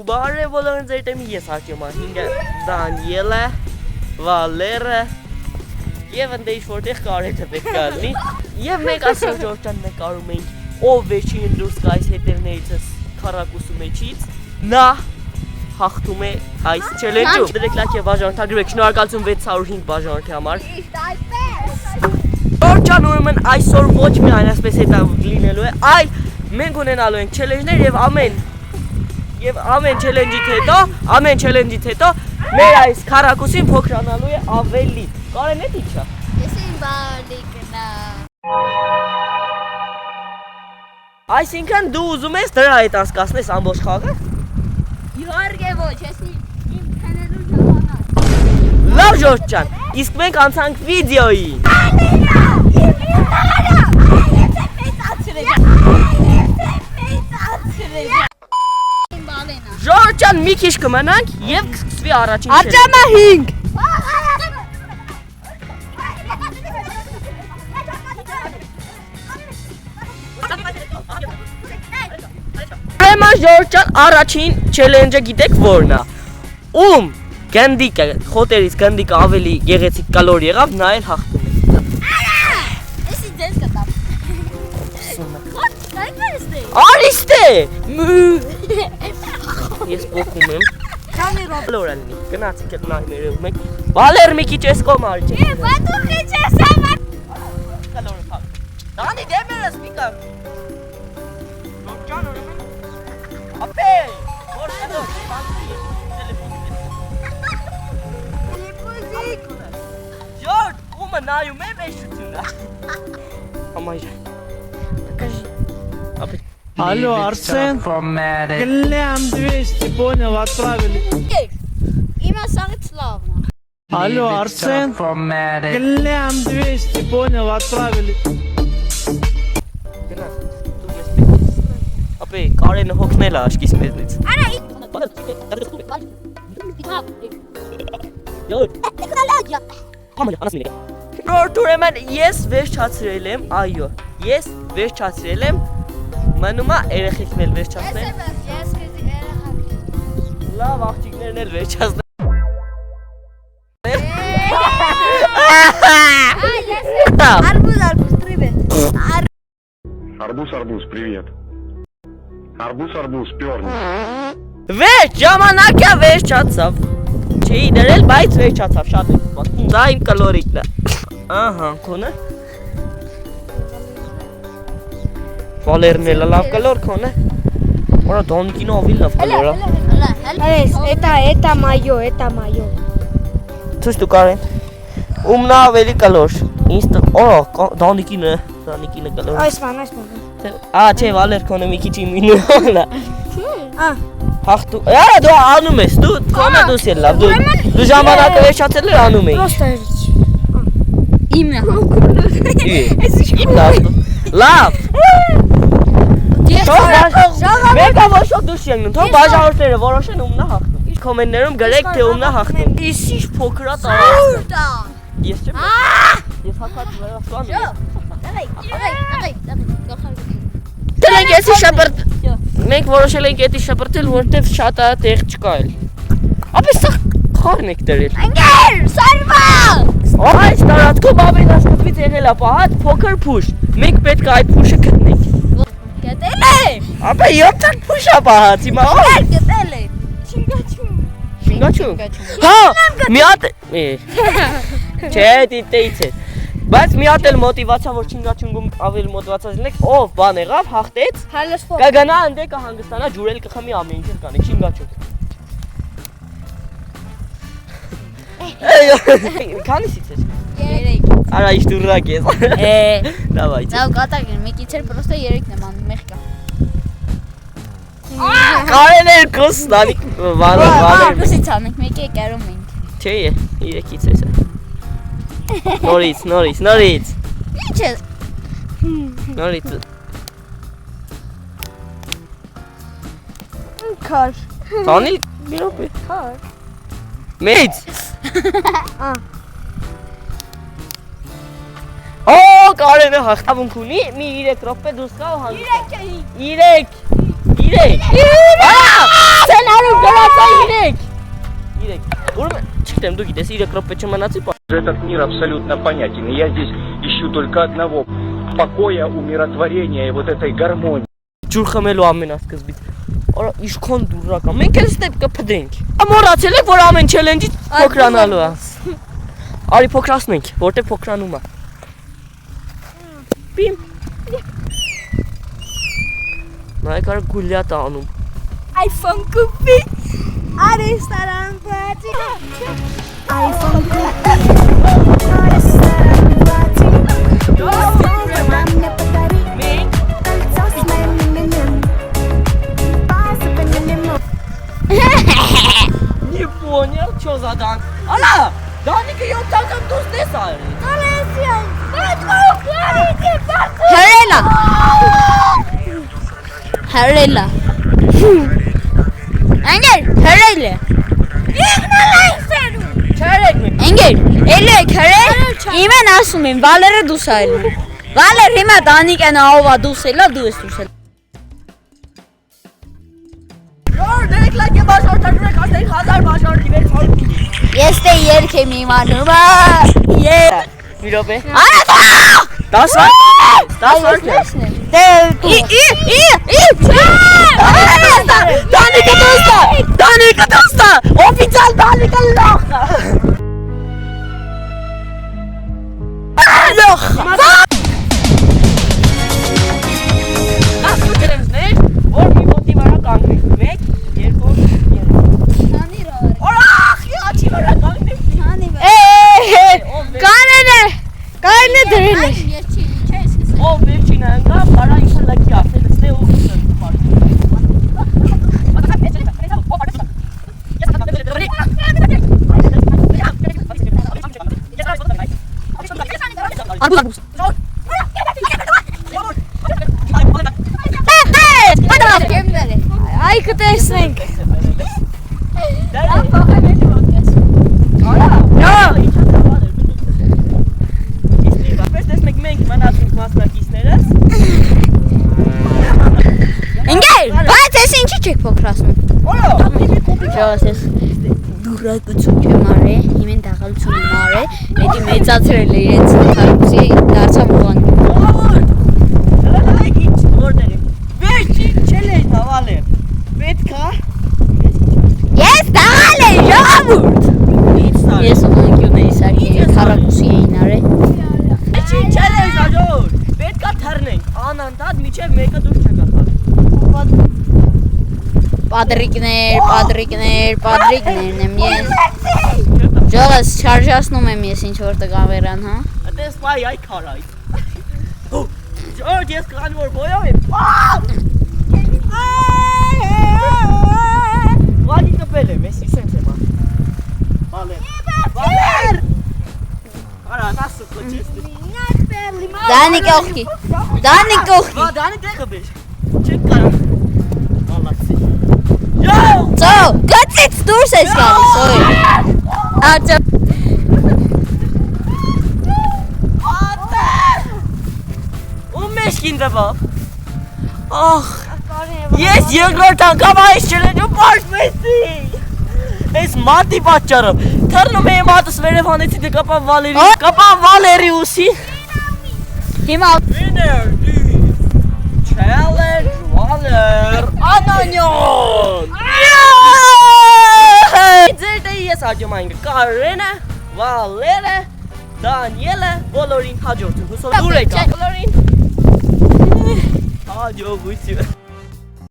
Բարև բոլորին ձեր դեմի ես Արտյոմ Հինգը Դանիելը Վալերը Եվ ընդ ինչ որտեղ Կարենը պետք է լինի Եվ մենք այսօր Ջորջան նկարում ենք ով վերջին դուրս գա այս հետևներիցս քառակուսու մեջից նա հաղթում է այս չելենջում Դրեք լայք եւ բաժանորդագրվեք շնորհակալություն 605 բաժանորդի համար Ջորջան ուրեմն այսօր ոչ միայն այսպես հետա լինելու է այլ մենք ունենալու ենք չելենջներ եւ ամեն չելենջից հետո մեր այս քառակուսին փոքրանալու է ավելի Կարեն է դիչա Ես իմ բարիկնա Այսինքն դու ուզում ես դրա հետ անցկացնես ամբողջ խաղը Իհարկե ոչ, ես իմ քնելու ժամանակ Լավ Ժորժ ջան, իսկ մենք անցանք վիդեոյի Ժորժ ջան, մի քիչ կմնանք եւ կսկսվի առաջին Արտյոմը 5 Ուրեմն Ժորժ ջան, առաջին չելենջը գիտեք որն է Ում գնդիկը, խոտերից գնդիկը ավելի գեղեցիկ կալոր եղավ, նա էլ հաղթում է Էսի դες կտամ Արիստե Ես պոկում եմ Կալոր ալինի, գնացիք էտ նայ ներևում եք Բալեր մի քիչ ես կոմ արիչ Է, բատուխ է չես համար Կալորը փակ Դանի դեմերս միկան Ժորջան ուրեմն Ապե Որ շեդոր Տելեֆոնիկ Ժորջ, կումը նայում է մեշությունա Համայր Ապե Алло, Арсен, глям 200, понял, отправили. Имя самое славное Алло, Арсен, глям 200, понял, отправили. Ապե, Կարենը հոգնել է աշկիս մեզնից Ժորջ ուրեմն ես վերջացրել եմ, այո, ես վերջացրել եմ Մնում է երեխեքն էլ վերջացնեն Ես կզի երախակ Լավ աղջիկներն էլ վերջացնեն Арбуз, привет Арбуз, привет. Арбуз, перни. Վերջ, ժամանակը վերջացավ Չի դրել, բայց վերջացավ, շատ է պատմում Դա իմ կալորիկն է Ահա, քոնը Վալերն էլ լավ կալոր քոնը Որա դոնկինը ովի լավ կալորա Это мое Թույս դու կարեն Ումնա ավելի կալոր Օ, դոնկինը կալոր Այսման չէ, վալեր քոնը մի քիչ իմինուալ է Հաղթու, դու անում ես, դու քոնը դուս էլ լավ Դու ժամանակը վերջացել էր անում էի Имя Իմ լավ Մեկը ոչոք դուս ենգնում, թող բաժանորդները որոշեն ումնա հաղթում Կոմեններում գրեք, թե ումնա հաղթում Իս ինչ փոքրատ արացը Ես չեմ Ես հակված Դրանք եսի շապրտ Մենք որոշել ենք էտի շապրտել, որտև շատ տեղ չկա էլ Ապե սաղ խարն եք դրել Ընգեր, սարվա Այս տարածքում ավետաշկտվից եղել ապա հատ փոքր փուշ Մենք պետք է այդ փուշը գտնենք Գտել է Ապա յոթակ փուշ ապա հաց հիմա Գտել է Շինգաչում Հա, մի հատ Չէ, դիտեից է Բայց մի հատ էլ մոտիվացա, որ չինգաչունգում ավելի մոտիվացած լինեք Ով բան եղավ, հաղթեց Կգնա ընդե կհանգստանա, ջուրել կխմի ամեն ինչ կանեք, չինգաչունգ Քանիսից ես 3 Արա իշ դուրակ ես Դավայց Դա կատակ են, մեկից էլ պրոստը 3-ն եմ անում, մեղկա Կարեն էր կոս, նանիք վաներ Կուսից անենք, մեկի է կերում ենք Չէ է, իրեկից ես Նորից Ինչ է Նորից Քար Տանիլ մի ռոպե Մեծ Օ, Կարենը հաղթավունք ունի, մի 3 րոպե դուրս գա ու հանգստանա 3 Սենարում չգիտեմ, դու գիտես 3 րոպե չմնացի։ Этот мир абсолютно понятен. И я здесь ищу только одного – покоя, умиротворения и вот этой гармонии. Ջուր խմելու ամենասկզբից։ Արա իշքան դուրակ է։ Մենք էլ ստեպ կփդենք։ Ամորացել եք, որ ամեն չելենջից փոքրանալու է։ Արի փոքրացնենք, որտեղ փոքրանում է։ Պիմ։ Նայ կարա գուլյատ է անում։ iPhone կուպի։ Արեստարան բացի։ iPhone կուպի։ Արեստարան բացի։ Не понял, что за дан? Ала! Даника, я там тут не знаю. Հրելա։ Հրելա։ Անգեր, հրելը։ Անգեր, էլի եք հրել։ Իմեն ասում եմ, Վալերը դուս այլ։ Վալեր հիմա Դանիկեն ահովա դուս էլա, դու ես դուս էլ։ Յոր, դերեք լայք եմ բաշորդար դուրեք ասենք 1000 բաշորդի վեր խալուքի։ Ես դե երկ եմ իմանում, Մի րոպե։ Արա դա։ 10 վարք։ 10 վարք։ Դե Դանիկը դոստա։ Դանիկը դոստա։ Օֆիցիալ Դանիկը լոխ։ Լոխ։ Ասու դրեմներ, որ մի ոտի վրա կանգնենք։ 1, 2, 3։ Օրախ, յաչի վրա կանգնենք։ Կանենը դրել է։ Ով վերջինը ընկա, բարա ինքը լքի ասել ստե ու Այ կտեսնենք։ Բայց ես ինչի չեք փոքրացնում։ Ճասես դուրակություն չեմ արել, հիմեն դաղալություն եմ արել, հետի մեծացրել է իրենց քարոզի դարձավ բան։ Վերջին չելեջ հավալեր։ Պետքա։ Ես դաղալ եմ ժողովուրդ։ Ես ուղղանկյուն էի սարքի քարոզի էին արել։ Վերջին չելեջ աջոր։ Պետքա թռնենք, անընդհատ միջև մեկը դուրս չգա։ Պատրիկներն եմ ես։ Ժողես շարժացնում եմ ես ինչ որ տղավերան, հա։ Այդպես բայ այ քարայ։ Ջորջ ես կան որ բոյով եմ։ Վալի կպել եմ, ես իսենց եմ ա։ Վալեր։ Արա, նասու կոչեստ։ Դանիկ օխկի։ Վա, դանի տեղը բեր։ Չեք կարա։ Մալացի։ Յո! Ծո, գծից դուրս ես գալիս, ոյ։ Ատը։ Ու մեջքին դվավ։ Ախ, ես երկրորդ անգամ այս չելեջու պարշմեցի։ Ես մատի պատճառով, թռնում էի մատս վերև հանեցի դե կապան Վալերիուսի։ Հիմա Winner is Challenge Valer Ananyon։ Ձեր դե ես հաջում այն Կարենը, Վալերը, Դանիելը, բոլորին հաջորդում։ Հուսով դուր եք։ Բոլորին հաջողություն։